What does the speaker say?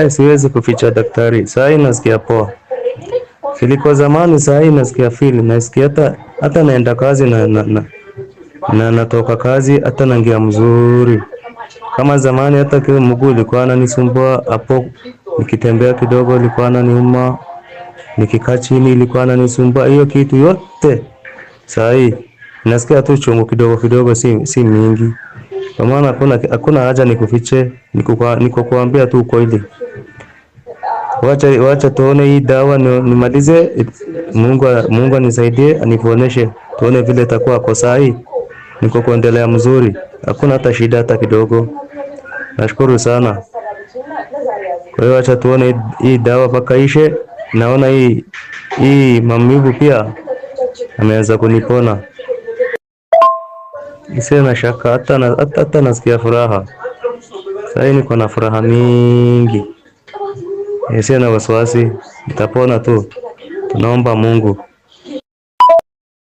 Siwezi kuficha daktari. Saa hii nasikia poa. Ilikuwa zamani, saa hii nasikia feel, nasikia hata naenda kazi na natoka kazi hata naingia mzuri. Kama zamani hata kile mguu ilikuwa inanisumbua hapo, nikitembea kidogo ilikuwa inaniuma, nikikaa chini ilikuwa inanisumbua, hiyo kitu yote. Saa hii nasikia tu chungu kidogo kidogo, si mingi. Kwa maana hakuna haja nikufiche, niko kuambia tu kweli. Wacha tuone hii dawa nimalize. Mungu anisaidie, aniponeshe, tuone vile itakuwa. Kwa saa hii niko kuendelea mzuri, hakuna hata shida hata kidogo. Nashukuru sana. Kwa hiyo wacha tuone hii dawa mpaka ishe. Naona hii maumivu pia ameanza kunipona. Sina shaka, hata nasikia furaha. Sasa niko na furaha mingi. Sina wasiwasi, nitapona tu. Tunaomba Mungu.